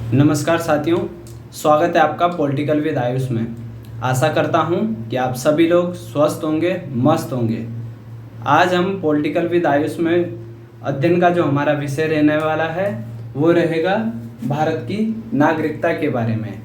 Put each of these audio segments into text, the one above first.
नमस्कार साथियों, स्वागत है आपका पॉलिटिकल विद आयुष में। आशा करता हूं कि आप सभी लोग स्वस्थ होंगे, मस्त होंगे। आज हम पॉलिटिकल विद आयुष में अध्ययन का जो हमारा विषय रहने वाला है वो रहेगा भारत की नागरिकता के बारे में।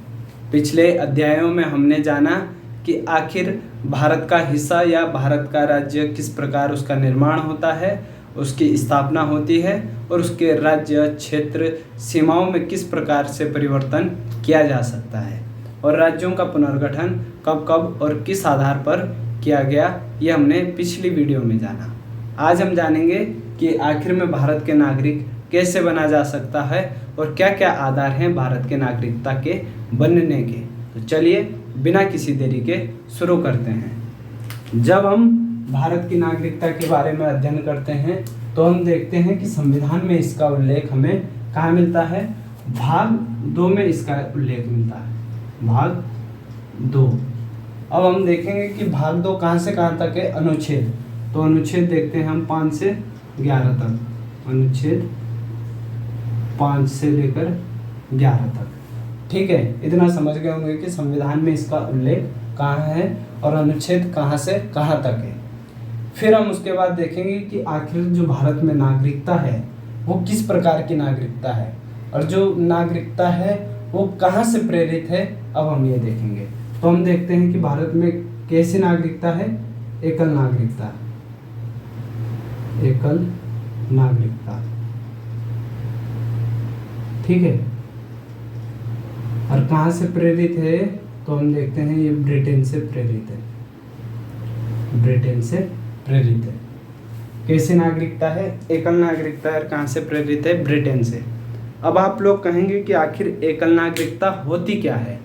पिछले अध्यायों में हमने जाना कि आखिर भारत का हिस्सा या भारत का राज्य किस प्रकार उसका निर्माण होता है, उसकी स्थापना होती है और उसके राज्य, क्षेत्र, सीमाओं में किस प्रकार से परिवर्तन किया जा सकता है और राज्यों का पुनर्गठन कब कब और किस आधार पर किया गया, ये हमने पिछली वीडियो में जाना। आज हम जानेंगे कि आखिर में भारत के नागरिक कैसे बना जा सकता है और क्या क्या आधार हैं भारत के नागरिकता के बनने के। तो चलिए बिना किसी देरी के शुरू करते हैं। जब हम भारत की नागरिकता के बारे में अध्ययन करते हैं तो हम देखते हैं कि संविधान में इसका उल्लेख हमें कहाँ मिलता है? भाग 2 में इसका उल्लेख मिलता है। भाग 2। अब हम देखेंगे कि भाग 2 कहाँ से कहाँ तक है? अनुच्छेद। तो अनुच्छेद देखते हैं हम 5 से 11 तक। अनुच्छेद 5 से लेकर 11 तक। ठीक है, इतना समझ गए होंगे कि संविधान में इसका उल्लेख कहाँ है और अनुच्छेद कहाँ से कहाँ तक है। फिर हम उसके बाद देखेंगे कि आखिर जो भारत में नागरिकता है वो किस प्रकार की नागरिकता है और जो नागरिकता है वो कहाँ से प्रेरित है, अब हम ये देखेंगे। तो हम देखते हैं कि भारत में कैसी नागरिकता है? एकल नागरिकता। एकल नागरिकता, ठीक है। और कहाँ से प्रेरित है? तो हम देखते हैं ये ब्रिटेन से प्रेरित है। ब्रिटेन से प्रेरित है। कैसी नागरिकता है? एकल नागरिकता है। और कहाँ से प्रेरित है? ब्रिटेन से। अब आप लोग कहेंगे कि आखिर एकल नागरिकता होती क्या है?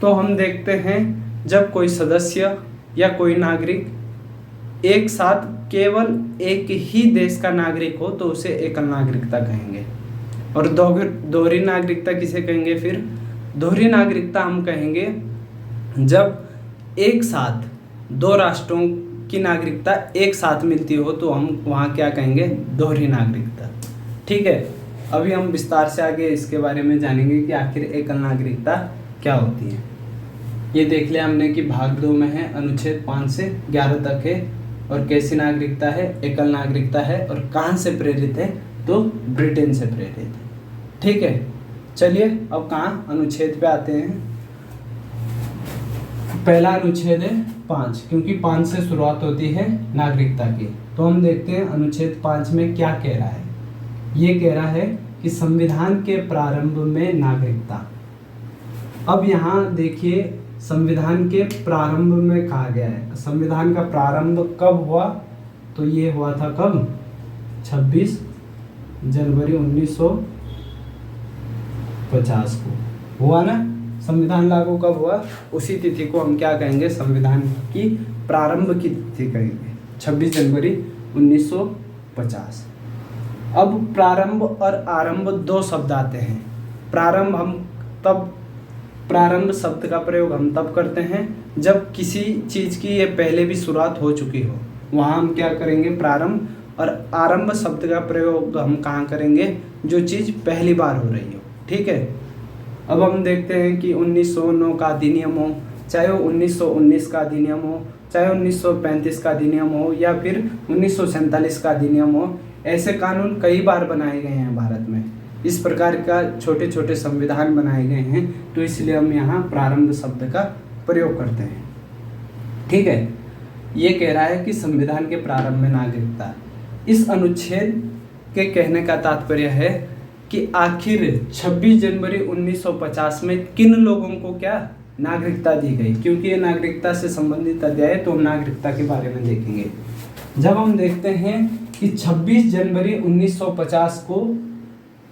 तो हम देखते हैं जब कोई सदस्य या कोई नागरिक एक साथ केवल एक ही देश का नागरिक हो तो उसे एकल नागरिकता कहेंगे। और दोहरी नागरिकता किसे कहेंगे? फिर दोहरी नागरिकता हम कहेंगे जब एक साथ दो राष्ट्रों की नागरिकता एक साथ मिलती हो तो हम वहाँ क्या कहेंगे? दोहरी नागरिकता। ठीक है, अभी हम विस्तार से आगे इसके बारे में जानेंगे कि आखिर एकल नागरिकता क्या होती है। ये देख लिया हमने कि भाग 2 में है, अनुच्छेद 5 से 11 तक है। और कैसी नागरिकता है? एकल नागरिकता है। और कहाँ से प्रेरित है? तो ब्रिटेन से प्रेरित है। ठीक है, चलिए अब कहाँ अनुच्छेद पे आते हैं। पहला अनुच्छेद है 5, क्योंकि 5 से शुरुआत होती है नागरिकता की। तो हम देखते हैं अनुच्छेद 5 में क्या कह रहा है। ये कह रहा है कि संविधान के प्रारंभ में नागरिकता। अब यहाँ देखिए, संविधान के प्रारंभ में कहा गया है। संविधान का प्रारंभ कब हुआ? तो ये हुआ था कब? 26 जनवरी 1950 को हुआ ना। संविधान लागू कब हुआ? उसी तिथि को हम क्या कहेंगे? संविधान की प्रारंभ की तिथि कहेंगे, 26 जनवरी 1950। अब प्रारंभ और आरंभ 2 शब्द आते हैं। प्रारंभ शब्द का प्रयोग हम तब करते हैं जब किसी चीज़ की ये पहले भी शुरुआत हो चुकी हो, वहाँ हम क्या करेंगे? प्रारंभ। और आरंभ शब्द का प्रयोग हम कहाँ करेंगे? जो चीज़ पहली बार हो रही हो। ठीक है, अब हम देखते हैं कि 1909 का अधिनियम हो, चाहे वो 1919 का अधिनियम हो, चाहे 1935 का अधिनियम हो या फिर 1947 का अधिनियम हो, ऐसे कानून कई बार बनाए गए हैं भारत में। इस प्रकार का छोटे छोटे संविधान बनाए गए हैं, तो इसलिए हम यहाँ प्रारंभ शब्द का प्रयोग करते हैं। ठीक है, ये कह रहा है कि संविधान के प्रारंभ में नागरिकता। इस अनुच्छेद के कहने का तात्पर्य है कि आखिर 26 जनवरी 1950 में किन लोगों को क्या नागरिकता दी गई, क्योंकि ये नागरिकता से संबंधित अध्याय है तो हम नागरिकता के बारे में देखेंगे। जब हम देखते हैं कि 26 जनवरी 1950 को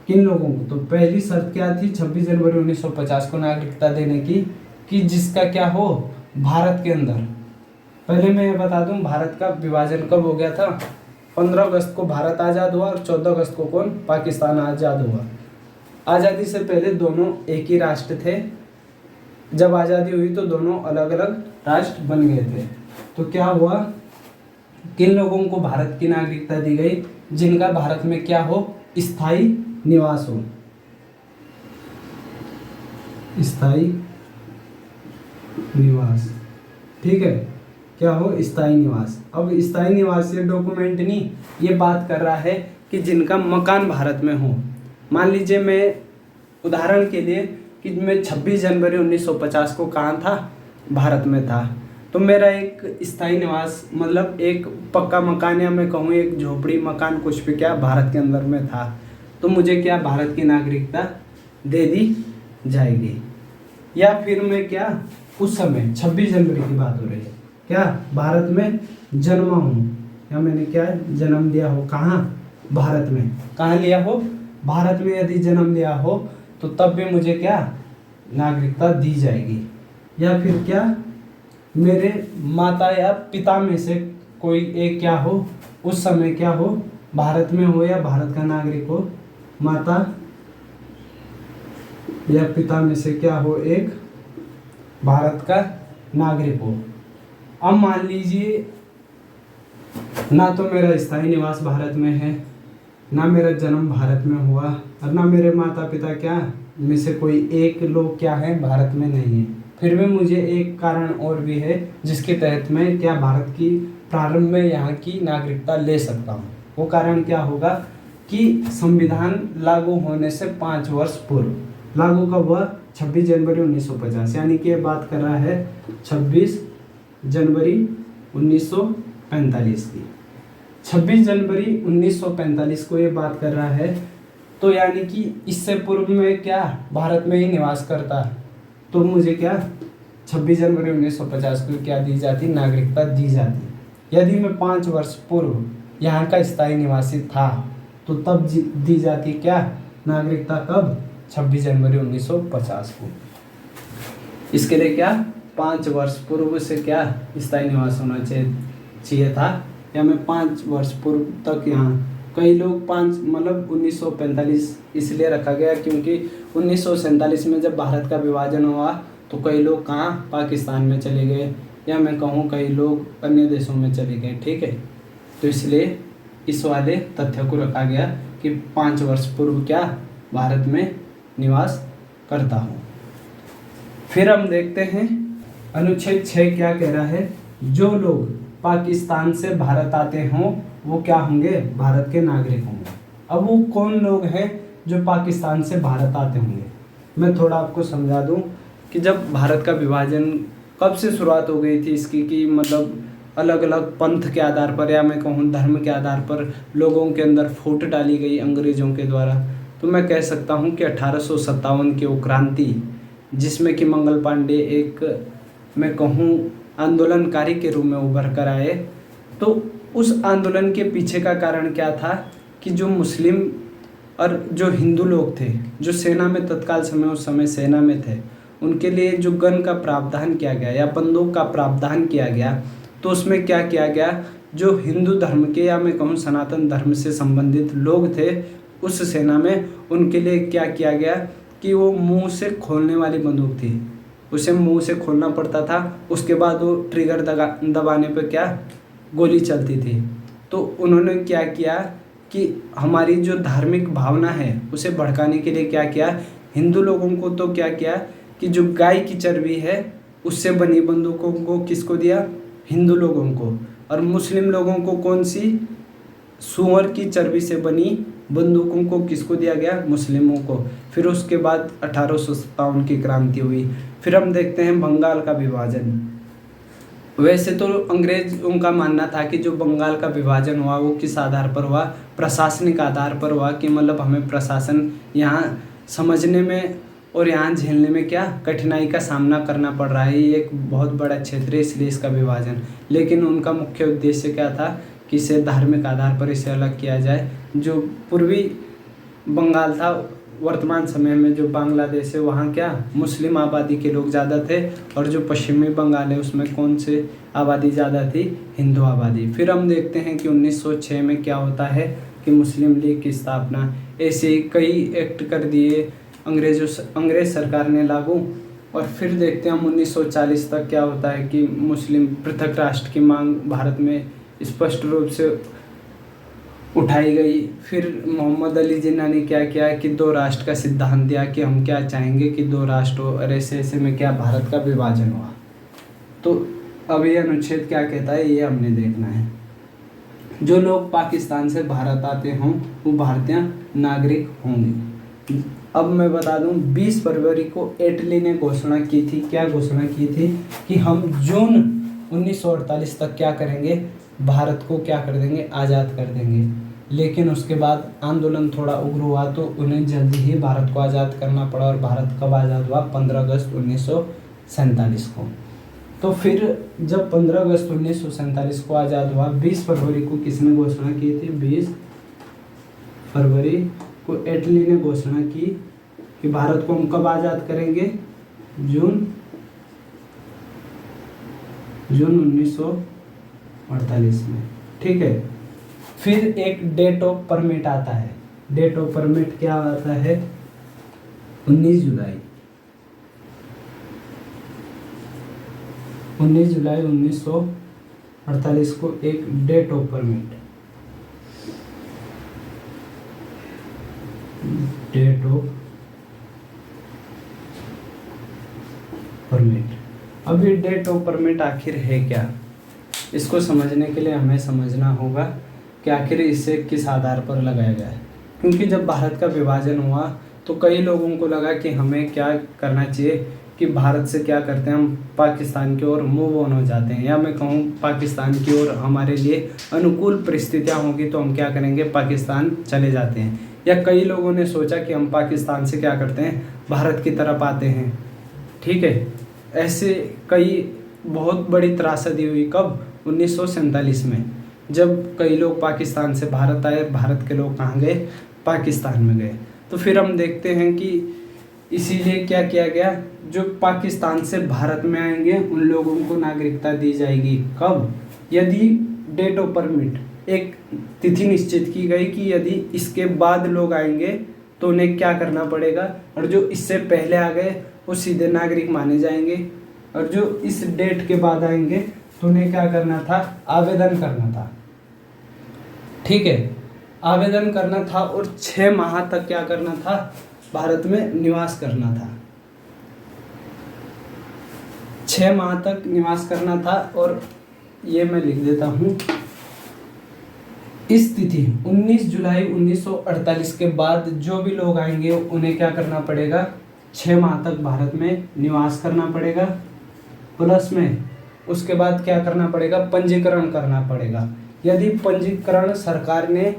किन लोगों को, तो पहली शर्त क्या थी 26 जनवरी 1950 को नागरिकता देने की? कि जिसका क्या हो? भारत के अंदर। पहले मैं ये बता दूं, भारत का विभाजन कब हो गया था? 15 अगस्त को भारत आज़ाद हुआ और 14 अगस्त को कौन? पाकिस्तान आज़ाद हुआ। आज़ादी से पहले दोनों एक ही राष्ट्र थे। जब आज़ादी हुई तो दोनों अलग अलग राष्ट्र बन गए थे। तो क्या हुआ? किन लोगों को भारत की नागरिकता दी गई? जिनका भारत में क्या हो? स्थायी निवास हो। स्थायी निवास, ठीक है, क्या हो, स्थायी निवास। अब स्थायी निवास ये डॉक्यूमेंट नहीं, ये बात कर रहा है कि जिनका मकान भारत में हो। मान लीजिए मैं उदाहरण के लिए कि मैं 26 जनवरी 1950 को कहाँ था, भारत में था, तो मेरा एक स्थायी निवास मतलब एक पक्का मकान या मैं कहूँ एक झोपड़ी मकान कुछ भी क्या भारत के अंदर में था, तो मुझे क्या भारत की नागरिकता दे दी जाएगी। या फिर मैं क्या उस समय 26 जनवरी की बात हो रही है, क्या भारत में जन्मा हूँ या मैंने क्या जन्म लिया हो, कहाँ, भारत में, कहाँ लिया हो, भारत में यदि जन्म लिया हो तो तब भी मुझे क्या नागरिकता दी जाएगी। या फिर क्या मेरे माता या पिता में से कोई एक क्या हो, उस समय क्या हो, भारत में हो या भारत का नागरिक हो, माता या पिता में से क्या हो एक भारत का नागरिक हो। अब मान लीजिए ना तो मेरा स्थायी निवास भारत में है, ना मेरा जन्म भारत में हुआ, और ना मेरे माता पिता क्या में से कोई एक लोग क्या है भारत में नहीं है, फिर भी मुझे एक कारण और भी है जिसके तहत मैं क्या भारत की प्रारंभ में यहाँ की नागरिकता ले सकता हूँ। वो कारण क्या होगा कि संविधान लागू होने से 5 वर्ष पूर्व, लागू कब हुआ, 26 जनवरी 1950, यानी कि ये बात कर रहा है 26 जनवरी 1945 की। 26 जनवरी 1945 को ये बात कर रहा है, तो यानी कि इससे पूर्व में क्या भारत में ही निवास करता, तो मुझे क्या 26 जनवरी 1950 को क्या दी जाती, नागरिकता दी जाती। यदि मैं 5 वर्ष पूर्व यहाँ का स्थायी निवासी था तो तब दी जाती क्या नागरिकता, कब, 26 जनवरी 1950 को। इसके लिए क्या 5 वर्ष पूर्व से क्या स्थायी निवास होना चाहिए था, या मैं 5 वर्ष पूर्व तक यहाँ, कई लोग 5 मतलब 1945 इसलिए रखा गया क्योंकि 1947 में जब भारत का विभाजन हुआ तो कई लोग कहाँ पाकिस्तान में चले गए, या मैं कहूँ कई लोग अन्य देशों में चले गए, ठीक है, तो इसलिए इस वाले तथ्य को रखा गया कि 5 वर्ष पूर्व क्या भारत में निवास करता हूँ। फिर हम देखते हैं अनुच्छेद 6 क्या कह रहा है, जो लोग पाकिस्तान से भारत आते हों वो क्या होंगे, भारत के नागरिक होंगे। अब वो कौन लोग हैं जो पाकिस्तान से भारत आते होंगे, मैं थोड़ा आपको समझा दूं कि जब भारत का विभाजन कब से शुरुआत हो गई थी इसकी, कि मतलब अलग अलग पंथ के आधार पर या मैं कहूँ धर्म के आधार पर लोगों के अंदर फूट डाली गई अंग्रेज़ों के द्वारा, तो मैं कह सकता हूँ कि 1857 की वो क्रांति जिसमें कि मंगल पांडे एक मैं कहूँ आंदोलनकारी के रूप में उभर कर आए, तो उस आंदोलन के पीछे का कारण क्या था कि जो मुस्लिम और जो हिंदू लोग थे जो सेना में तत्काल समय उस समय सेना में थे, उनके लिए जो गन का प्रावधान किया गया या बंदूक का प्रावधान किया गया, तो उसमें क्या किया गया, जो हिंदू धर्म के या मैं कहूँ सनातन धर्म से संबंधित लोग थे उस सेना में, उनके लिए क्या किया गया कि वो मुंह से खोलने वाली बंदूक थी, उसे मुंह से खोलना पड़ता था, उसके बाद वो ट्रिगर दबाने पर क्या गोली चलती थी। तो उन्होंने क्या किया कि हमारी जो धार्मिक भावना है उसे भड़काने के लिए क्या किया, हिंदू लोगों को तो क्या किया कि जो गाय की चर्बी है उससे बनी बंदूकों को किसको दिया, हिंदू लोगों को, और मुस्लिम लोगों को कौन सी, सूअर की चर्बी से बनी बंदूकों को किसको दिया गया, मुस्लिमों को। फिर उसके बाद 1857 की क्रांति हुई। फिर हम देखते हैं बंगाल का विभाजन। वैसे तो अंग्रेजों का मानना था कि जो बंगाल का विभाजन हुआ वो किस आधार पर हुआ, प्रशासनिक आधार पर हुआ, कि मतलब हमें प्रशासन यहाँ समझने में और यहाँ झेलने में क्या कठिनाई का सामना करना पड़ रहा है, ये एक बहुत बड़ा क्षेत्र है इसलिए इसका विभाजन। लेकिन उनका मुख्य उद्देश्य क्या था कि इसे धार्मिक आधार पर इसे अलग किया जाए। जो पूर्वी बंगाल था वर्तमान समय में जो बांग्लादेश है वहाँ क्या मुस्लिम आबादी के लोग ज़्यादा थे, और जो पश्चिमी बंगाल है उसमें कौन से आबादी ज़्यादा थी, हिंदू आबादी। फिर हम देखते हैं कि 1906 में क्या होता है कि मुस्लिम लीग की स्थापना, ऐसे कई एक्ट कर दिए अंग्रेज सरकार ने लागू। और फिर देखते हैं हम 1940 तक क्या होता है कि मुस्लिम पृथक राष्ट्र की मांग भारत में स्पष्ट रूप से उठाई गई। फिर मोहम्मद अली जिन्ना ने क्या किया कि दो राष्ट्र का सिद्धांत दिया कि हम क्या चाहेंगे कि दो राष्ट्र हो, और ऐसे ऐसे में क्या भारत का विभाजन हुआ। तो अब ये अनुच्छेद क्या कहता है ये हमने देखना है। जो लोग पाकिस्तान से भारत आते हों वो भारतीय नागरिक होंगे। अब मैं बता दूं 20 फरवरी को एटली ने घोषणा की थी, क्या घोषणा की थी कि हम जून 1948 तक क्या करेंगे, भारत को क्या कर देंगे, आज़ाद कर देंगे। लेकिन उसके बाद आंदोलन थोड़ा उग्र हुआ तो उन्हें जल्दी ही भारत को आज़ाद करना पड़ा, और भारत कब आज़ाद हुआ, 15 अगस्त 1947 को। तो फिर जब 15 अगस्त 1947 को आज़ाद हुआ, 20 फरवरी को किसने घोषणा की थी, 20 फरवरी को एटली ने घोषणा की कि भारत को हम कब आज़ाद करेंगे, जून 1948 में। ठीक है। फिर एक डेट ऑफ परमिट आता है। डेट ऑफ परमिट क्या आता है, 19 जुलाई 1948 को एक date of permit, date of permit. अब ये डेट ऑफ परमिट आखिर है क्या, इसको समझने के लिए हमें समझना होगा कि आखिर इसे किस आधार पर लगाया गया है। क्योंकि जब भारत का विभाजन हुआ तो कई लोगों को लगा कि हमें क्या करना चाहिए कि भारत से क्या करते हैं, हम पाकिस्तान की ओर मूव ऑन हो जाते हैं, या मैं कहूँ पाकिस्तान की ओर हमारे लिए अनुकूल परिस्थितियाँ होंगी तो हम क्या करेंगे, पाकिस्तान चले जाते हैं। या कई लोगों ने सोचा कि हम पाकिस्तान से क्या करते हैं, भारत की तरफ आते हैं। ठीक है। ऐसे कई बहुत बड़ी त्रासदी हुई कब, 1947 में, जब कई लोग पाकिस्तान से भारत आए, भारत के लोग कहाँ गए, पाकिस्तान में गए। तो फिर हम देखते हैं कि इसीलिए क्या किया गया, जो पाकिस्तान से भारत में आएंगे उन लोगों को नागरिकता दी जाएगी। कब, यदि डेट ऑफ परमिट, एक तिथि निश्चित की गई कि यदि इसके बाद लोग आएंगे तो उन्हें क्या करना पड़ेगा, और जो इससे पहले आ गए वो सीधे नागरिक माने जाएंगे, और जो इस डेट के बाद आएंगे तो उन्हें क्या करना था, आवेदन करना था। ठीक है, आवेदन करना था और 6 माह तक क्या करना था, भारत में निवास करना था। 6 माह तक निवास करना था। और ये मैं लिख देता हूँ, इस तिथि 19 जुलाई 1948 के बाद जो भी लोग आएंगे उन्हें क्या करना पड़ेगा, 6 माह तक भारत में निवास करना पड़ेगा। प्लस में उसके बाद क्या करना पड़ेगा, पंजीकरण करना पड़ेगा। यदि पंजीकरण सरकार ने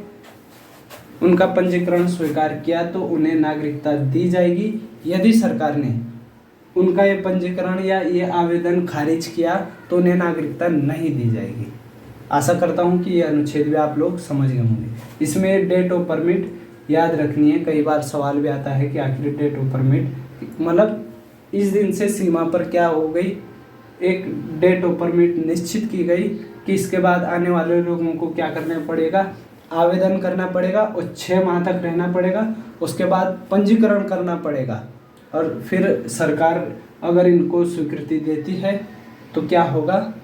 उनका पंजीकरण स्वीकार किया तो उन्हें नागरिकता दी जाएगी। यदि सरकार ने उनका ये पंजीकरण या ये आवेदन खारिज किया तो उन्हें नागरिकता नहीं दी जाएगी। आशा करता हूँ कि ये अनुच्छेद भी आप लोग समझ गए होंगे। इसमें डेट ऑफ परमिट याद रखनी है। कई बार सवाल भी आता है कि आखिर डेट ऑफ परमिट मतलब इस दिन से सीमा पर क्या हो गई, एक डेट ऑफ परमिट निश्चित की गई कि इसके बाद आने वाले लोगों को क्या करना पड़ेगा, आवेदन करना पड़ेगा और 6 माह तक रहना पड़ेगा। उसके बाद पंजीकरण करना पड़ेगा और फिर सरकार अगर इनको स्वीकृति देती है तो क्या होगा,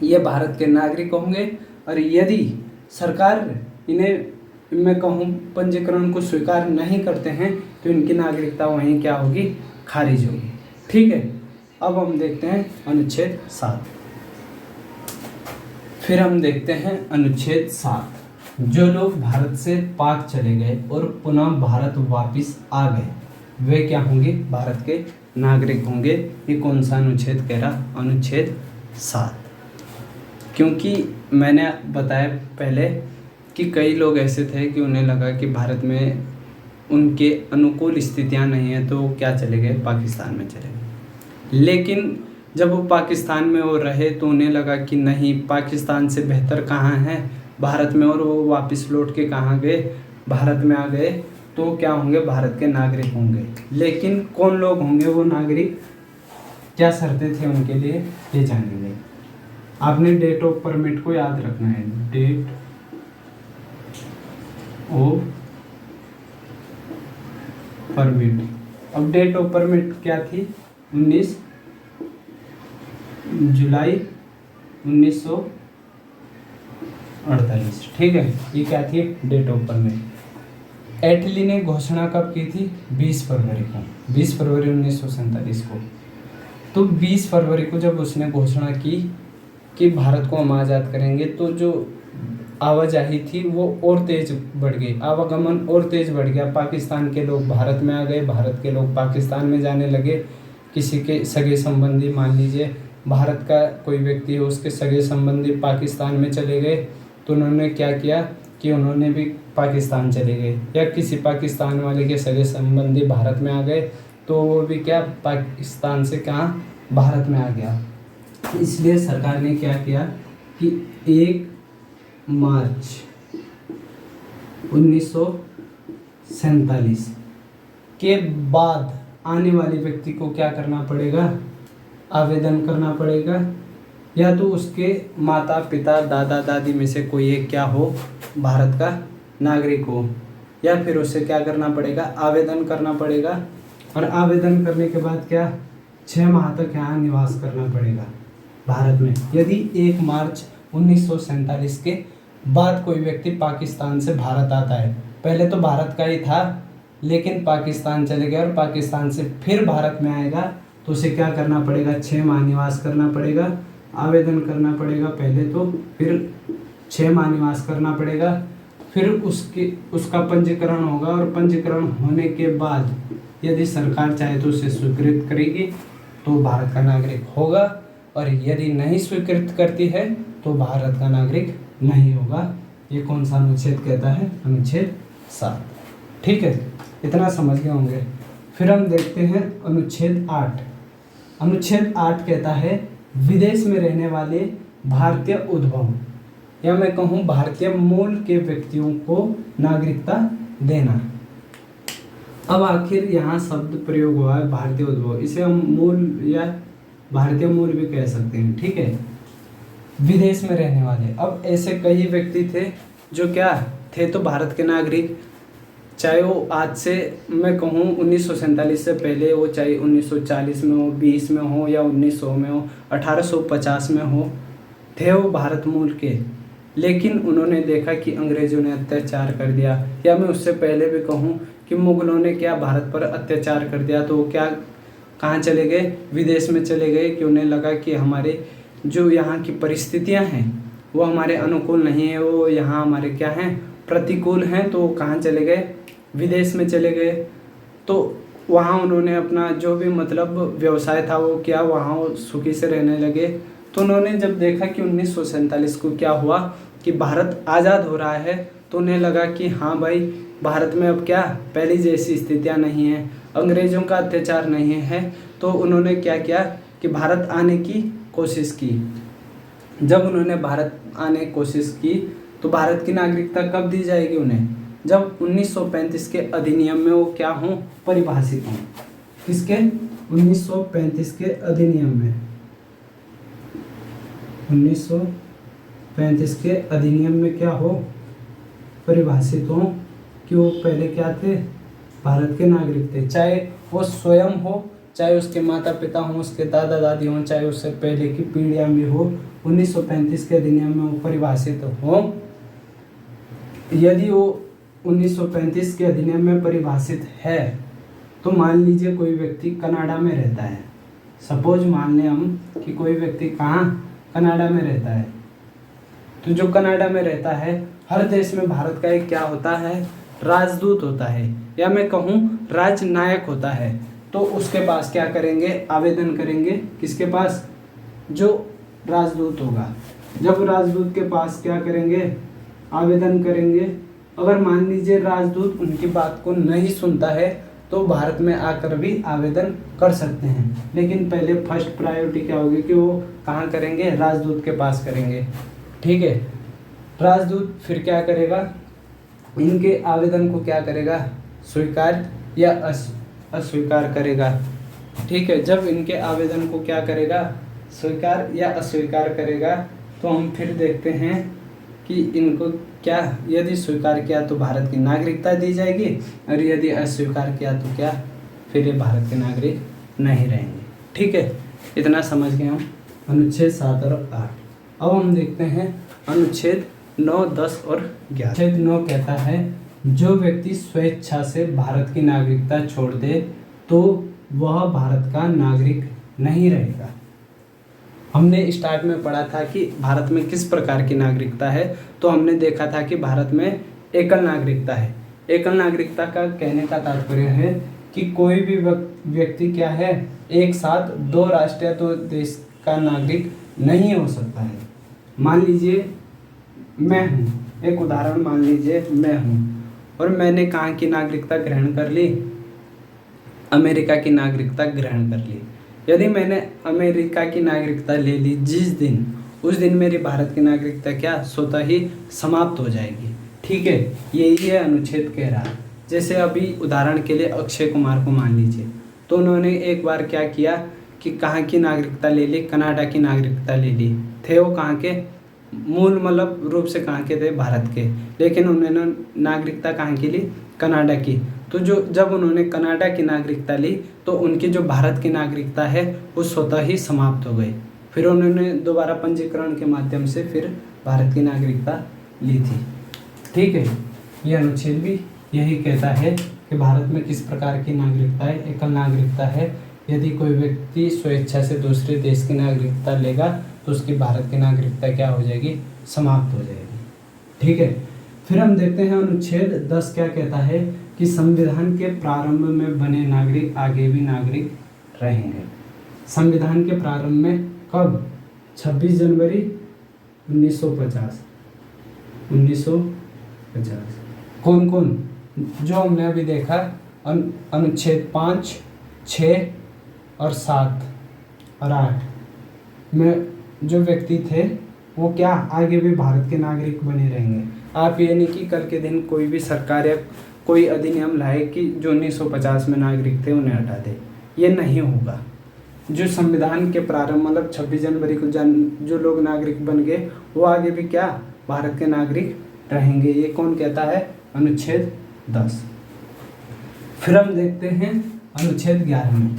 ये भारत के नागरिक होंगे। और यदि सरकार इन्हें, मैं कहूँ, पंजीकरण को स्वीकार नहीं करते हैं तो इनकी नागरिकता वहीं क्या होगी, खारिज होगी। ठीक है। अब हम देखते हैं अनुच्छेद 7। फिर हम देखते हैं अनुच्छेद 7। जो लोग भारत से पाक चले गए और पुनः भारत वापस आ गए वे क्या होंगे, भारत के नागरिक होंगे। ये कौन सा अनुच्छेद कह रहा, अनुच्छेद 7। क्योंकि मैंने बताया पहले कि कई लोग ऐसे थे कि उन्हें लगा कि भारत में उनके अनुकूल स्थितियां नहीं हैं तो क्या चले गए, पाकिस्तान में चले गए। लेकिन जब वो पाकिस्तान में वो रहे तो उन्हें लगा कि नहीं, पाकिस्तान से बेहतर कहाँ है, भारत में। और वो वापस लौट के कहाँ गए, भारत में आ गए। तो क्या होंगे, भारत के नागरिक होंगे। लेकिन कौन लोग होंगे वो नागरिक, क्या शर्तें थी उनके लिए, ये जानेंगे। आपने डेट ऑफ परमिट को याद रखना है, डेट ऑफ परमिट। अब डेट ऑफ परमिट क्या थी, 19 जुलाई 1948। ठीक है, ये क्या थी, डेट ऑफ बर्थ में। एटली ने घोषणा कब की थी, 20 फरवरी को, 20 फरवरी 1947 को। तो 20 फरवरी को जब उसने घोषणा की कि भारत को हम आज़ाद करेंगे, तो जो आवाजाही थी वो और तेज बढ़ गई, आवागमन और तेज बढ़ गया। पाकिस्तान के लोग भारत में आ गए, भारत के लोग पाकिस्तान में जाने लगे। किसी के सगे संबंधी, मान लीजिए भारत का कोई व्यक्ति है, उसके सगे संबंधी पाकिस्तान में चले गए, तो उन्होंने क्या किया कि उन्होंने भी पाकिस्तान चले गए। या किसी पाकिस्तान वाले के सगे संबंधी भारत में आ गए, तो वो भी क्या, पाकिस्तान से कहाँ, भारत में आ गया। इसलिए सरकार ने क्या किया कि 1 मार्च 1947 के बाद आने वाले व्यक्ति को क्या करना पड़ेगा, आवेदन करना पड़ेगा। या तो उसके माता पिता दादा दादी में से कोई एक क्या हो, भारत का नागरिक हो, या फिर उससे क्या करना पड़ेगा, आवेदन करना पड़ेगा। और आवेदन करने के बाद क्या, 6 माह तक यहाँ निवास करना पड़ेगा भारत में। यदि 1 मार्च 1947 के बाद कोई व्यक्ति पाकिस्तान से भारत आता है, पहले तो भारत का ही था लेकिन पाकिस्तान चले गया और पाकिस्तान से फिर भारत में आएगा, तो उसे क्या करना पड़ेगा, 6 माह निवास करना पड़ेगा, आवेदन करना पड़ेगा पहले तो, फिर 6 माह निवास करना पड़ेगा, फिर उसका पंजीकरण होगा। और पंजीकरण होने के बाद यदि सरकार चाहे तो उसे स्वीकृत करेगी तो भारत का नागरिक होगा, और यदि नहीं स्वीकृत करती है तो भारत का नागरिक नहीं होगा। ये कौन सा अनुच्छेद कहता है, अनुच्छेद 7। ठीक है, इतना समझ गए होंगे। फिर हम देखते हैं अनुच्छेद 8। अनुच्छेद 8 कहता है विदेश में रहने वाले भारतीय उद्भव, या मैं कहूँ भारतीय मूल के व्यक्तियों को नागरिकता देना। अब आखिर यहाँ शब्द प्रयोग हुआ है भारतीय उद्भव, इसे हम मूल या भारतीय मूल भी कह सकते हैं। ठीक है, विदेश में रहने वाले। अब ऐसे कई व्यक्ति थे जो क्या थे, तो भारत के नागरिक, चाहे वो आज से मैं कहूँ 1947 से पहले हो, चाहे 1940 में हो, 20 में हो, या 1900 में हो, 1850 में हो, थे वो भारत मूल के। लेकिन उन्होंने देखा कि अंग्रेज़ों ने अत्याचार कर दिया, या मैं उससे पहले भी कहूँ कि मुग़लों ने क्या भारत पर अत्याचार कर दिया, तो वो क्या कहाँ चले गए, विदेश में चले गए। कि उन्हें लगा कि हमारे जो यहाँ की परिस्थितियाँ हैं वो हमारे अनुकूल नहीं है, वो यहाँ हमारे क्या हैं, प्रतिकूल हैं। तो कहाँ चले गए, विदेश में चले गए। तो वहाँ उन्होंने अपना जो भी मतलब व्यवसाय था वो क्या, वहाँ सुखी से रहने लगे। तो उन्होंने जब देखा कि 1947 को क्या हुआ कि भारत आज़ाद हो रहा है, तो उन्हें लगा कि हाँ भाई, भारत में अब क्या पहली जैसी स्थितियाँ नहीं हैं, अंग्रेज़ों का अत्याचार नहीं है। तो उन्होंने क्या किया कि भारत आने की कोशिश की। जब उन्होंने भारत आने की कोशिश की तो भारत की नागरिकता कब दी जाएगी उन्हें, जब 1935 के अधिनियम में वो क्या हों, परिभाषित हों। किसके, 1935 के अधिनियम में, 1935 के अधिनियम में क्या हो, परिभाषित हों कि वो पहले क्या थे, भारत के नागरिक थे। चाहे वो स्वयं हो, चाहे उसके माता पिता हों, उसके दादा दादी हों, चाहे उससे पहले की पीढ़ियाँ भी हो, 1935 के अधिनियम में वो परिभाषित हों। यदि वो 1935 के अधिनियम में परिभाषित है, तो मान लीजिए कोई व्यक्ति कनाडा में रहता है, सपोज मान लें हम कि कोई व्यक्ति कहाँ, कनाडा में रहता है। तो जो कनाडा में रहता है, हर देश में भारत का एक क्या होता है, राजदूत होता है, या मैं कहूँ राजनायक होता है। तो उसके पास क्या करेंगे, आवेदन करेंगे, किसके पास, जो राजदूत होगा। जब राजदूत के पास क्या करेंगे, आवेदन करेंगे। अगर मान लीजिए राजदूत उनकी बात को नहीं सुनता है, तो भारत में आकर भी आवेदन कर सकते हैं। लेकिन पहले फर्स्ट प्रायोरिटी क्या होगी कि वो कहाँ करेंगे, राजदूत के पास करेंगे। ठीक है, राजदूत फिर क्या करेगा, इनके आवेदन को क्या करेगा, स्वीकार या अस्वीकार करेगा। ठीक है, जब इनके आवेदन को क्या करेगा, स्वीकार या अस्वीकार करेगा, तो हम फिर देखते हैं कि इनको क्या, यदि स्वीकार किया तो भारत की नागरिकता दी जाएगी, और यदि अस्वीकार किया तो क्या, फिर ये भारत के नागरिक नहीं रहेंगे। ठीक है, इतना समझ गए हम अनुच्छेद 7 और 8। अब हम देखते हैं अनुच्छेद 9, 10 और 11। अनुच्छेद 9 कहता है जो व्यक्ति स्वेच्छा से भारत की नागरिकता छोड़ दे तो वह भारत का नागरिक नहीं रहेगा। हमने स्टार्ट में पढ़ा था कि भारत में किस प्रकार की नागरिकता है, तो हमने देखा था कि भारत में एकल नागरिकता है। एकल नागरिकता का कहने का तात्पर्य है कि कोई भी व्यक्ति क्या है, एक साथ दो राष्ट्र या दो देश का नागरिक नहीं हो सकता है। मान लीजिए मैं हूँ, एक उदाहरण मान लीजिए मैं हूँ और मैंने कहाँ की नागरिकता ग्रहण कर ली, अमेरिका की नागरिकता ग्रहण कर ली। यदि मैंने अमेरिका की नागरिकता ले ली जिस दिन, उस दिन मेरी भारत की नागरिकता क्या स्वतः ही समाप्त हो जाएगी। ठीक है, यही है अनुच्छेद कह रहा। जैसे अभी उदाहरण के लिए अक्षय कुमार को मान लीजिए, तो उन्होंने एक बार क्या किया कि कहाँ की नागरिकता ले ली, कनाडा की नागरिकता ले ली। थे वो कहाँ के, मूल मतलब रूप से कहाँ के थे, भारत के, लेकिन उन्होंने नागरिकता कहाँ की ली, कनाडा की। तो जब उन्होंने कनाडा की नागरिकता ली तो उनकी जो भारत की नागरिकता है वो स्वतः ही समाप्त हो गई। फिर उन्होंने दोबारा पंजीकरण के माध्यम से फिर भारत की नागरिकता ली थी। ठीक है, ये अनुच्छेद भी यही कहता है कि भारत में किस प्रकार की नागरिकता है, एकल नागरिकता है। यदि कोई व्यक्ति स्वेच्छा से दूसरे देश की नागरिकता लेगा तो उसकी भारत की नागरिकता क्या हो जाएगी, समाप्त हो जाएगी। ठीक है, फिर हम देखते हैं अनुच्छेद 10 क्या कहता है कि संविधान के प्रारंभ में बने नागरिक आगे भी नागरिक रहेंगे। संविधान के प्रारंभ में कब, 26 जनवरी 1950। कौन कौन, जो हमने अभी देखा अनुच्छेद 5, 6 और 7 और 8 में जो व्यक्ति थे वो क्या आगे भी भारत के नागरिक बने रहेंगे। आप ये नहीं कि कल के दिन कोई भी सरकार या कोई अधिनियम लाए कि जो 1950 में नागरिक थे उन्हें हटा दे, ये नहीं होगा। जो संविधान के प्रारंभ मतलब 26 जनवरी को जो लोग नागरिक बन गए वो आगे भी क्या भारत के नागरिक रहेंगे। ये कौन कहता है, अनुच्छेद 10। फिर हम देखते हैं अनुच्छेद 11 में।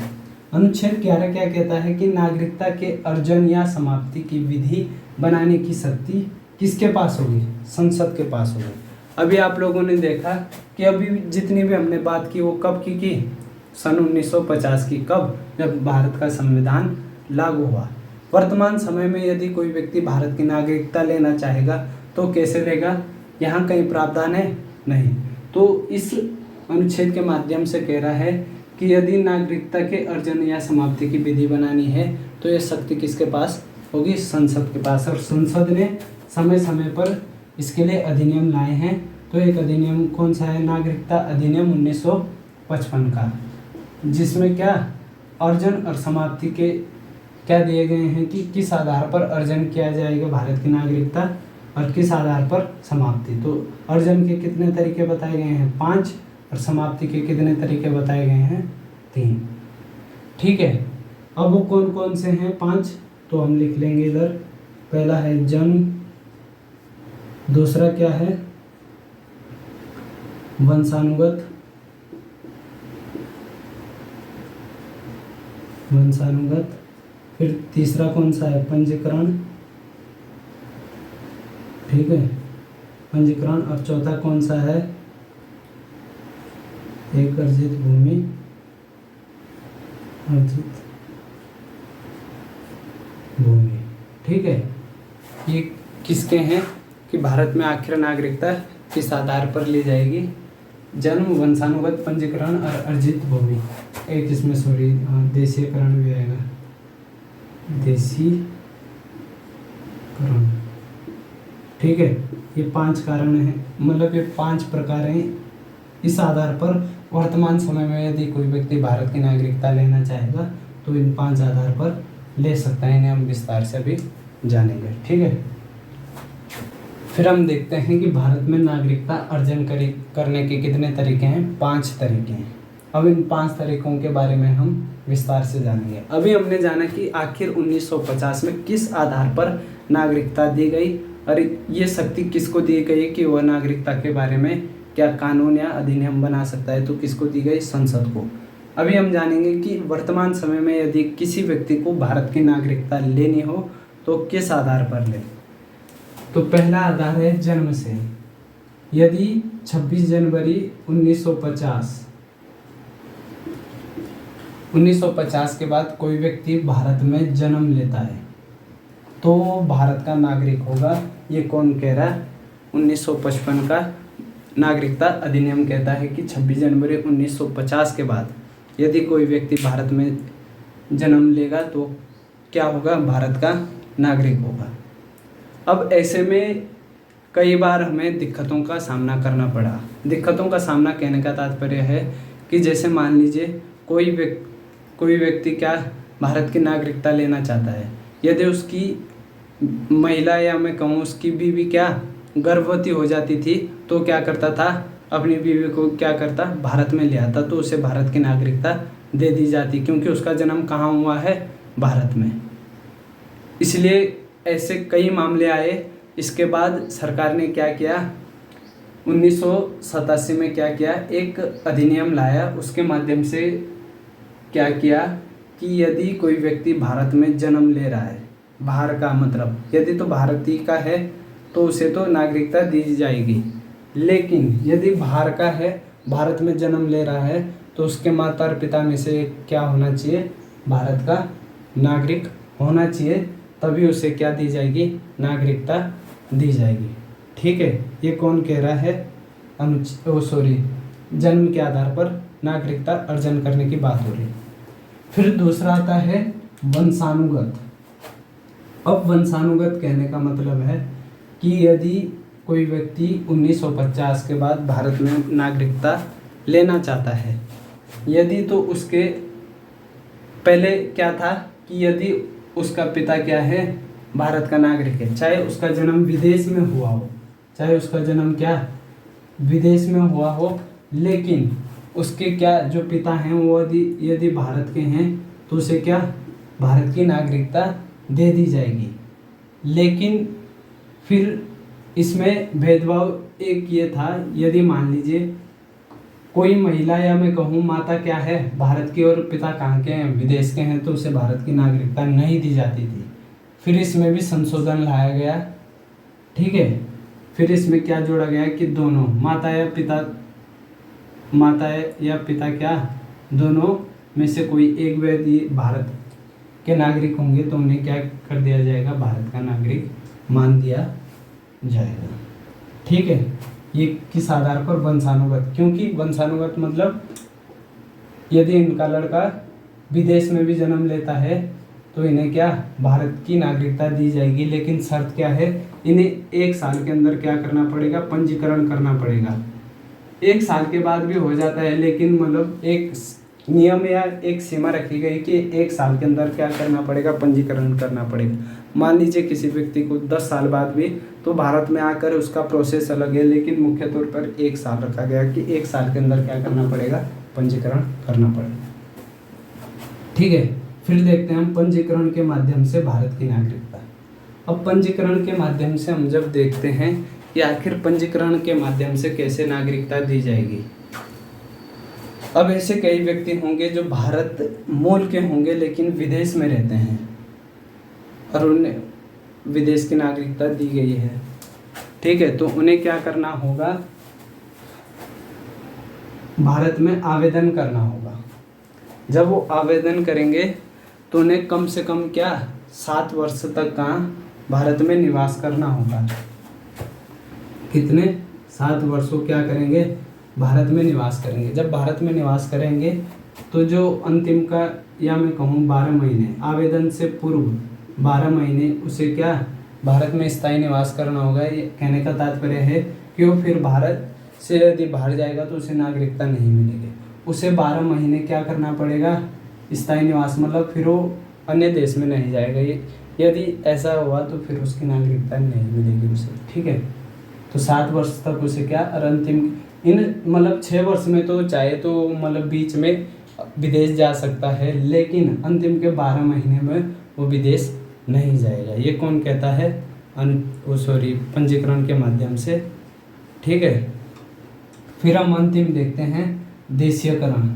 अनुच्छेद 11 क्या कहता है कि नागरिकता के अर्जन या समाप्ति की विधि बनाने की शक्ति किसके पास होगी, संसद के पास होगी। अभी आप लोगों ने देखा कि अभी जितनी भी हमने बात की वो कब की सन 1950 की, कब, जब भारत का संविधान लागू हुआ। वर्तमान समय में यदि कोई व्यक्ति भारत की नागरिकता लेना चाहेगा तो कैसे लेगा, यहाँ कहीं प्रावधान है नहीं। तो इस अनुच्छेद के माध्यम से कह रहा है कि यदि नागरिकता के अर्जन या समाप्ति की विधि बनानी है तो ये शक्ति किसके पास होगी, संसद के पास। और संसद ने समय समय पर इसके लिए अधिनियम लाए हैं। तो एक अधिनियम कौन सा है, नागरिकता अधिनियम 1955 का, जिसमें क्या अर्जन और समाप्ति के क्या दिए गए हैं कि किस आधार पर अर्जन किया जाएगा भारत की नागरिकता और किस आधार पर समाप्ति। तो अर्जन के कितने तरीके बताए गए हैं, 5, और समाप्ति के कितने तरीके बताए गए हैं, 3। ठीक है, अब वो कौन कौन से हैं 5, तो हम लिख लेंगे इधर। पहला है जन्म, दूसरा क्या है वंशानुगत, फिर तीसरा कौन सा है पंजीकरण, ठीक है पंजीकरण, और चौथा कौन सा है एक अर्जित भूमि, ठीक है। ये किसके हैं कि भारत में आखिर नागरिकता किस आधार पर ली जाएगी, जन्म, वंशानुगत, पंजीकरण और अर्जित भूमि। एक इसमें सॉरी देशीयकरण भी आएगा, देशीकरण, ठीक है। ये 5 कारण हैं, मतलब ये 5 प्रकार हैं। इस आधार पर वर्तमान समय में यदि कोई व्यक्ति भारत की नागरिकता लेना चाहेगा तो इन 5 आधार पर ले सकता है। इन्हें हम विस्तार से अभी जानेंगे, ठीक है। फिर हम देखते हैं कि भारत में नागरिकता अर्जन करने के कितने तरीके हैं, 5 तरीके हैं। अब इन 5 तरीकों के बारे में हम विस्तार से जानेंगे। अभी हमने जाना कि आखिर 1950 में किस आधार पर नागरिकता दी गई और ये शक्ति किसको दी गई कि वह नागरिकता के बारे में क्या कानून या अधिनियम बना सकता है, तो किसको दी गई, संसद को। अभी हम जानेंगे कि वर्तमान समय में यदि किसी व्यक्ति को भारत की नागरिकता लेनी हो तो किस आधार पर ले। तो पहला आधार है जन्म से। यदि 26 जनवरी 1950 के बाद कोई व्यक्ति भारत में जन्म लेता है तो वो भारत का नागरिक होगा। ये कौन कह रहा है? 1955 का नागरिकता अधिनियम कहता है कि 26 जनवरी 1950 के बाद यदि कोई व्यक्ति भारत में जन्म लेगा तो क्या होगा? भारत का नागरिक होगा। अब ऐसे में कई बार हमें दिक्कतों का सामना करना पड़ा। दिक्कतों का सामना कहने का तात्पर्य है कि जैसे मान लीजिए कोई व्यक्ति क्या भारत की नागरिकता लेना चाहता है। यदि उसकी महिला या मैं कहूँ उसकी बीवी क्या गर्भवती हो जाती थी तो क्या करता था? अपनी बीवी को क्या करता? भारत में ले आता तो उसे भारत की नागरिकता दे दी जाती, क्योंकि उसका जन्म कहाँ हुआ है? भारत में। इसलिए ऐसे कई मामले आए। इसके बाद सरकार ने क्या किया? 1987 में क्या किया? एक अधिनियम लाया। उसके माध्यम से क्या किया कि यदि कोई व्यक्ति भारत में जन्म ले रहा है, बाहर का मतलब यदि तो भारतीय का है तो उसे तो नागरिकता दी जाएगी, लेकिन यदि बाहर का है, भारत में जन्म ले रहा है तो उसके माता और पिता में से क्या होना चाहिए? भारत का नागरिक होना चाहिए, तभी उसे क्या दी जाएगी? नागरिकता दी जाएगी। ठीक है, ये कौन कह रहा है? जन्म के आधार पर नागरिकता अर्जन करने की बात हो रही है। फिर दूसरा आता है वंशानुगत। अब वंशानुगत कहने का मतलब है कि यदि कोई व्यक्ति 1950 के बाद भारत में नागरिकता लेना चाहता है, यदि तो उसके पहले क्या था कि यदि उसका पिता क्या है? भारत का नागरिक है, चाहे उसका जन्म विदेश में हुआ हो, चाहे उसका जन्म क्या विदेश में हुआ हो, लेकिन उसके क्या जो पिता हैं वो यदि भारत के हैं तो उसे क्या भारत की नागरिकता दे दी जाएगी। लेकिन फिर इसमें भेदभाव एक ये था, यदि मान लीजिए कोई महिला या मैं कहूँ माता क्या है भारत की और पिता कहाँ के हैं? विदेश के हैं, तो उसे भारत की नागरिकता नहीं दी जाती थी। फिर इसमें भी संशोधन लाया गया। ठीक है, फिर इसमें क्या जोड़ा गया कि दोनों माता या पिता क्या दोनों में से कोई एक व्यक्ति भारत के नागरिक होंगे तो उन्हें क्या कर दिया जाएगा? भारत का नागरिक मान दिया जाएगा। ठीक है, ये किस आधार पर? वंशानुगत। क्योंकि वंशानुगत मतलब यदि इनका लड़का विदेश में भी जन्म लेता है तो इन्हें क्या भारत की नागरिकता दी जाएगी, लेकिन शर्त क्या है? इन्हें 1 साल के अंदर क्या करना पड़ेगा? पंजीकरण करना पड़ेगा। 1 साल के बाद भी हो जाता है, लेकिन मतलब एक नियम या एक सीमा रखी गई कि 1 साल के अंदर क्या करना पड़ेगा? पंजीकरण करना पड़ेगा। मान लीजिए किसी व्यक्ति को 10 साल बाद भी तो भारत में आकर उसका प्रोसेस अलग है, लेकिन मुख्य तौर पर 1 साल रखा गया कि 1 साल के अंदर क्या करना पड़ेगा? पंजीकरण करना पड़ेगा। ठीक है, फिर देखते हैं हम पंजीकरण के माध्यम से भारत की नागरिकता। अब पंजीकरण के माध्यम से हम जब देखते हैं कि आखिर पंजीकरण के माध्यम से कैसे नागरिकता दी जाएगी। अब ऐसे कई व्यक्ति होंगे जो भारत मूल के होंगे लेकिन विदेश में रहते हैं और उन्हें विदेश की नागरिकता दी गई है। ठीक है, तो उन्हें क्या करना होगा? भारत में आवेदन करना होगा। जब वो आवेदन करेंगे तो उन्हें कम से कम क्या 7 वर्ष तक का भारत में निवास करना होगा। कितने? 7 वर्षों क्या करेंगे? भारत में निवास करेंगे। जब भारत में निवास करेंगे तो जो अंतिम का या मैं कहूँ 12 महीने आवेदन से पूर्व 12 महीने उसे क्या भारत में स्थायी निवास करना होगा। ये कहने का तात्पर्य है कि वो फिर भारत से यदि बाहर जाएगा तो उसे नागरिकता नहीं मिलेगी। उसे 12 महीने क्या करना पड़ेगा? स्थायी निवास, मतलब फिर वो अन्य देश में नहीं जाएगा। ये यदि ऐसा हुआ तो फिर उसकी नागरिकता नहीं मिलेगी उसे। ठीक है, तो 7 वर्ष तक उसे क्या और अंतिम इन मतलब 6 वर्ष में तो चाहे तो मतलब बीच में विदेश जा सकता है, लेकिन अंतिम के 12 महीने में वो विदेश नहीं जाएगा। ये कौन कहता है? पंजीकरण के माध्यम से। ठीक है, फिर हम अंतिम देखते हैं देशीयकरण।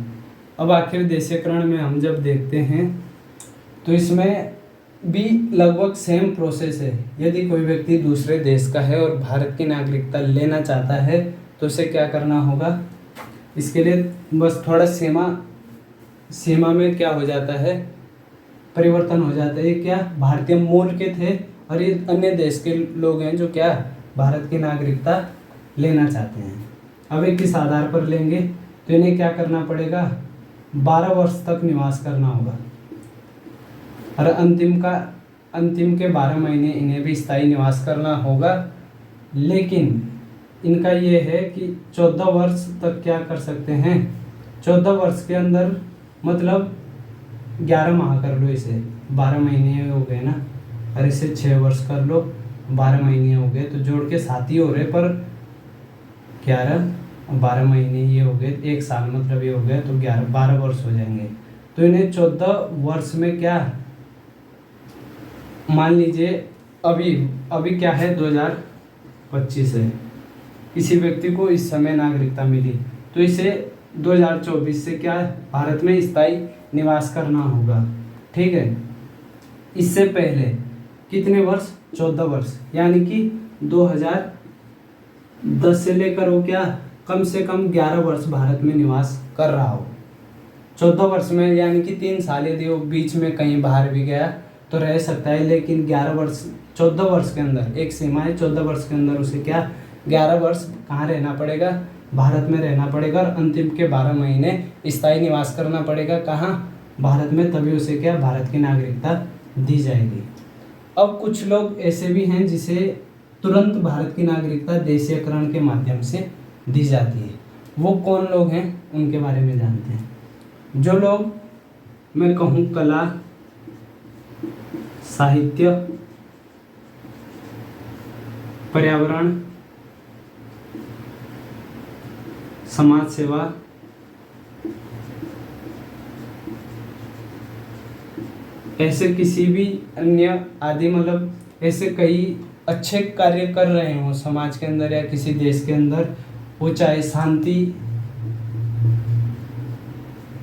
अब आखिर देशीयकरण में हम जब देखते हैं तो इसमें भी लगभग सेम प्रोसेस है। यदि कोई व्यक्ति दूसरे देश का है और भारत की नागरिकता लेना चाहता है तो उसे क्या करना होगा, इसके लिए बस थोड़ा सीमा में क्या हो जाता है, परिवर्तन हो जाता है। ये क्या भारतीय मूल के थे और ये अन्य देश के लोग हैं जो क्या भारत की नागरिकता लेना चाहते हैं। अब ये किस आधार पर लेंगे, तो इन्हें क्या करना पड़ेगा, 12 वर्ष तक निवास करना होगा और अंतिम के 12 महीने इन्हें भी स्थायी निवास करना होगा। लेकिन इनका ये है कि 14 वर्ष तक क्या कर सकते हैं, 14 वर्ष के अंदर मतलब 11 माह कर लो, इसे 12 महीने हो गए ना, और इसे 6 वर्ष कर लो, 12 महीने हो गए, तो जोड़ के 7 ही हो रहे, पर 11 12 महीने ये हो गए, 1 साल मतलब ये हो गए, तो 12 वर्ष हो जाएंगे। तो इन्हें 14 वर्ष में क्या, मान लीजिए अभी क्या है 2025 है, किसी व्यक्ति को इस समय नागरिकता मिली तो इसे 2024 से क्या भारत में स्थायी निवास करना होगा। ठीक है, इससे पहले कितने वर्ष, 14 वर्ष, यानी कि 2010 से लेकर वो क्या कम से कम 11 वर्ष भारत में निवास कर रहा हो। 14 वर्ष में यानी कि 3 साल, यदि वो बीच में कहीं बाहर भी गया तो रह सकता है, लेकिन 14 वर्ष के अंदर एक सीमा है, 14 वर्ष के अंदर उसे क्या 11 वर्ष कहाँ रहना पड़ेगा, भारत में रहना पड़ेगा, और अंतिम के 12 महीने स्थायी निवास करना पड़ेगा कहाँ, भारत में, तभी उसे क्या भारत की नागरिकता दी जाएगी। अब कुछ लोग ऐसे भी हैं जिसे तुरंत भारत की नागरिकता देशीयकरण के माध्यम से दी जाती है। वो कौन लोग हैं उनके बारे में जानते हैं। जो लोग मैं कहूँ कला, साहित्य, पर्यावरण, समाज सेवा, ऐसे किसी भी अन्य आदि मतलब ऐसे कई अच्छे कार्य कर रहे हों समाज के अंदर या किसी देश के अंदर, वो चाहे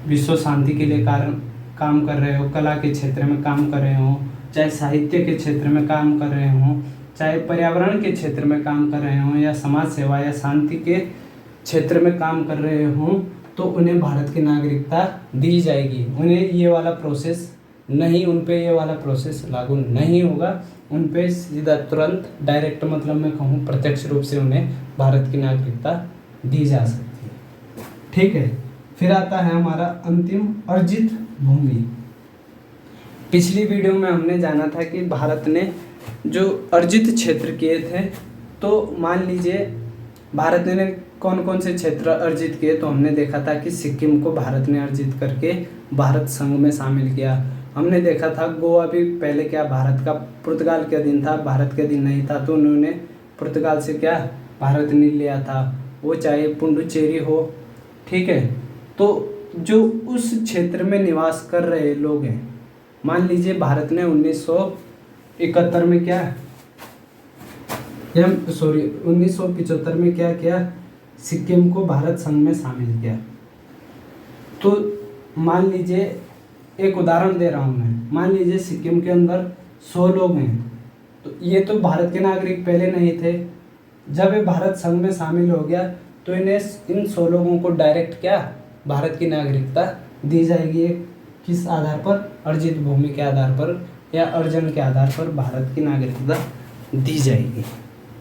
विश्व शांति के लिए काम कर रहे हो, कला के क्षेत्र में काम कर रहे हो, चाहे साहित्य के क्षेत्र में काम कर रहे हो, चाहे पर्यावरण के क्षेत्र में काम कर रहे हो, या समाज सेवा या शांति के क्षेत्र में काम कर रहे हो, तो उन्हें भारत की नागरिकता दी जाएगी। उन्हें ये वाला प्रोसेस नहीं, उन पे ये वाला प्रोसेस लागू नहीं होगा, उन पे सीधा तुरंत डायरेक्ट मतलब मैं कहूँ प्रत्यक्ष रूप से उन्हें भारत की नागरिकता दी जा सकती है। ठीक है, फिर आता है हमारा अंतिम, अर्जित भूमि। पिछली वीडियो में हमने जाना था कि भारत ने जो अर्जित क्षेत्र किए थे, तो मान लीजिए भारत ने कौन कौन से क्षेत्र अर्जित किए, तो हमने देखा था कि सिक्किम को भारत ने अर्जित करके भारत संघ में शामिल किया। हमने देखा था गोवा भी पहले क्या भारत का पुर्तगाल के अधीन था, भारत के अधीन नहीं था, तो उन्होंने पुर्तगाल से क्या भारत ने लिया था, वो चाहे पुडुचेरी हो। ठीक है, तो जो उस क्षेत्र में निवास कर रहे लोग हैं, मान लीजिए भारत ने 1971 में क्या 1975 में क्या किया, सिक्किम को भारत संघ में शामिल किया। तो मान लीजिए एक उदाहरण दे रहा हूँ मैं, मान लीजिए सिक्किम के अंदर 100 लोग हैं, तो ये तो भारत के नागरिक पहले नहीं थे, जब ये भारत संघ में शामिल हो गया तो इन्हें इन 100 लोगों को डायरेक्ट क्या भारत की नागरिकता दी जाएगी। किस आधार पर, अर्जित भूमि के आधार पर या अर्जन के आधार पर भारत की नागरिकता दी जाएगी।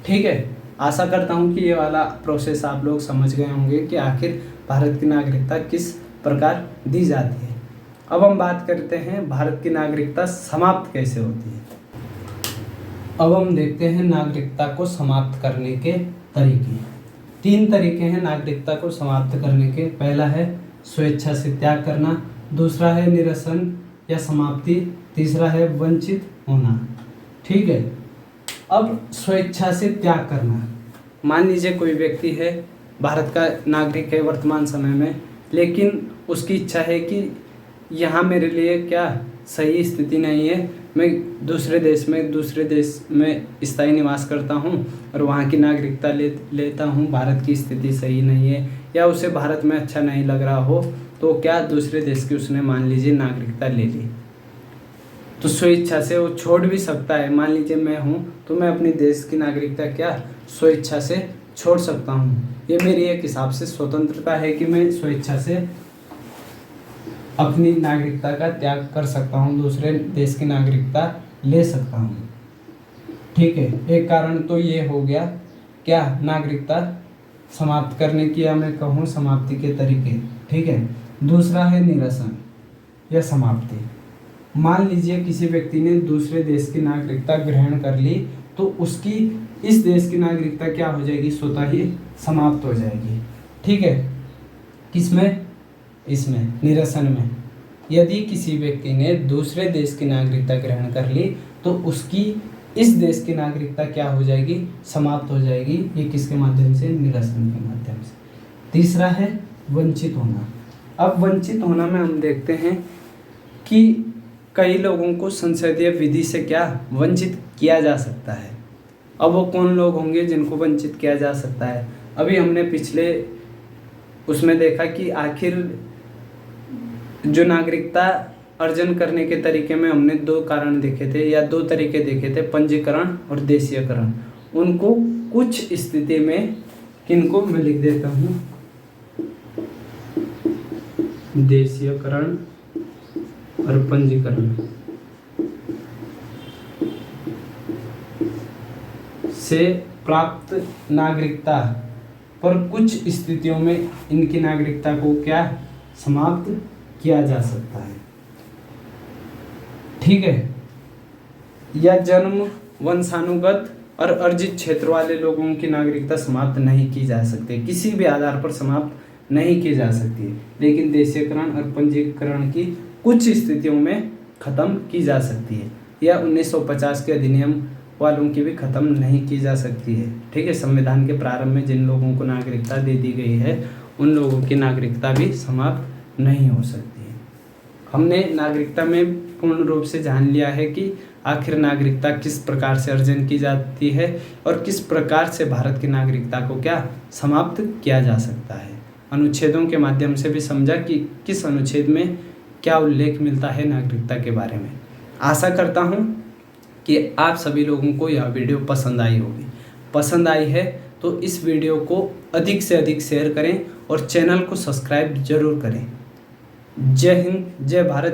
ठीक है, आशा करता हूँ कि ये वाला प्रोसेस आप लोग समझ गए होंगे कि आखिर भारत की नागरिकता किस प्रकार दी जाती है। अब हम बात करते हैं भारत की नागरिकता समाप्त कैसे होती है। अब हम देखते हैं नागरिकता को समाप्त करने के तरीके। 3 तरीके हैं नागरिकता को समाप्त करने के। पहला है स्वेच्छा से त्याग करना, दूसरा है निरसन या समाप्ति, तीसरा है वंचित होना। ठीक है, अब स्वेच्छा से त्याग करना, मान लीजिए कोई व्यक्ति है, भारत का नागरिक है वर्तमान समय में, लेकिन उसकी इच्छा है कि यहाँ मेरे लिए क्या सही स्थिति नहीं है, मैं दूसरे देश में स्थायी निवास करता हूँ और वहाँ की नागरिकता लेता हूँ, भारत की स्थिति सही नहीं है या उसे भारत में अच्छा नहीं लग रहा हो, तो क्या दूसरे देश की उसने मान लीजिए नागरिकता ले ली। तो स्वेच्छा से वो छोड़ भी सकता है। मान लीजिए मैं हूँ तो मैं अपनी देश की नागरिकता क्या स्वेच्छा से छोड़ सकता हूँ। ये मेरी एक हिसाब से स्वतंत्रता है कि मैं स्वेच्छा से अपनी नागरिकता का त्याग कर सकता हूँ, दूसरे देश की नागरिकता ले सकता हूँ। ठीक है, एक कारण तो ये हो गया क्या, नागरिकता समाप्त करने की, या मैं कहूँ समाप्ति के तरीके। ठीक है, दूसरा है निरसन या समाप्ति। मान लीजिए किसी व्यक्ति ने दूसरे देश की नागरिकता ग्रहण कर ली तो उसकी इस देश की नागरिकता क्या हो जाएगी, स्वतः ही समाप्त हो जाएगी। ठीक है, किसमें, इसमें निरसन में। यदि किसी व्यक्ति ने दूसरे देश की नागरिकता ग्रहण कर ली तो उसकी इस देश की नागरिकता क्या हो जाएगी, समाप्त हो जाएगी। ये किसके माध्यम से, निरसन के माध्यम से। तीसरा है वंचित होना। अब वंचित होना में हम देखते हैं कि कई लोगों को संसदीय विधि से क्या वंचित किया जा सकता है। अब वो कौन लोग होंगे जिनको वंचित किया जा सकता है। अभी हमने पिछले उसमें देखा कि आखिर जो नागरिकता अर्जन करने के तरीके में हमने दो कारण देखे थे या दो तरीके देखे थे, पंजीकरण और देशीयकरण। उनको कुछ स्थिति में, किनको मैं लिख देता हूँ, देशीयकरण और पंजीकरण से प्राप्त नागरिकता पर कुछ स्थितियों में इनकी नागरिकता को क्या समाप्त किया जा सकता है। ठीक है, या जन्म, वंशानुगत और अर्जित क्षेत्र वाले लोगों की नागरिकता समाप्त नहीं की जा सकती, किसी भी आधार पर समाप्त नहीं की जा सकती, लेकिन देशीयकरण और पंजीकरण की कुछ स्थितियों में खत्म की जा सकती है। या 1950 के अधिनियम वालों की भी खत्म नहीं की जा सकती है। ठीक है, संविधान के प्रारंभ में जिन लोगों को नागरिकता दे दी गई है उन लोगों की नागरिकता भी समाप्त नहीं हो सकती है। हमने नागरिकता में पूर्ण रूप से जान लिया है कि आखिर नागरिकता किस प्रकार से अर्जन की जाती है और किस प्रकार से भारत की नागरिकता को क्या समाप्त किया जा सकता है। अनुच्छेदों के माध्यम से भी समझा कि किस अनुच्छेद में क्या उल्लेख मिलता है नागरिकता के बारे में। आशा करता हूँ कि आप सभी लोगों को यह वीडियो पसंद आई होगी। पसंद आई है तो इस वीडियो को अधिक से अधिक शेयर करें और चैनल को सब्सक्राइब जरूर करें। जय हिंद, जय भारत।